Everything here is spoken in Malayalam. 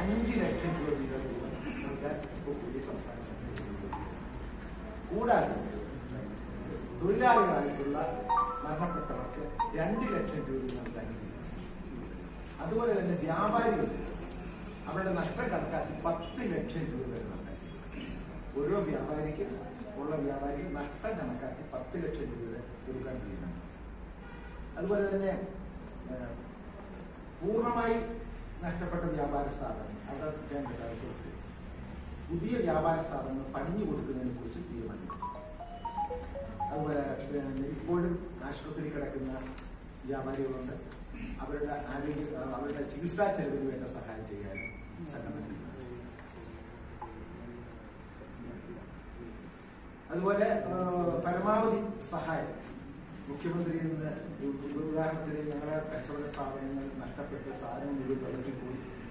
5 ലക്ഷം രൂപ വീതം നൽകാൻ ഇപ്പോൾ പുതിയ സംസ്ഥാന സർക്കാർ. കൂടാതെ തൊഴിലാളികളായിട്ടുള്ള മരണപ്പെട്ടവർക്ക് 2 ലക്ഷം രൂപ നൽകാൻ. അതുപോലെ തന്നെ വ്യാപാരികൾ അവരുടെ നഷ്ടം കണക്കാക്കി 10 ലക്ഷം രൂപ വരെ നൽകാൻ. ഓരോ വ്യാപാരിക്കും നഷ്ടം കണക്കാക്കി 10 ലക്ഷം രൂപ വരെ കൊടുക്കാൻ കഴിയുന്നു. അതുപോലെ തന്നെ പൂർണ്ണമായി നഷ്ടപ്പെട്ട വ്യാപാര സ്ഥാപനങ്ങൾ അവിടെ കേന്ദ്ര പുതിയ വ്യാപാര സ്ഥാപനങ്ങൾ പണിഞ്ഞു കൊടുക്കുന്നതിനെ കുറിച്ച് തീരുമാനിക്കും. അതുപോലെ ഇപ്പോഴും ആശുപത്രി കിടക്കുന്ന വ്യാപാരികളുണ്ട്. അവരുടെ ചികിത്സാ ചെലവിന് വേണ്ട സഹായം ചെയ്യാൻ സംഘടന തീരുമാനിച്ചു. അതുപോലെ പരമാവധി സഹായം മുഖ്യമന്ത്രിയിൽ നിന്ന്, ഉദാഹരണത്തിന് ഞങ്ങളുടെ കച്ചവട സ്ഥാപനങ്ങൾ നഷ്ടപ്പെട്ട സാധനം മുഴുവൻ വെള്ളത്തിൽ പോയി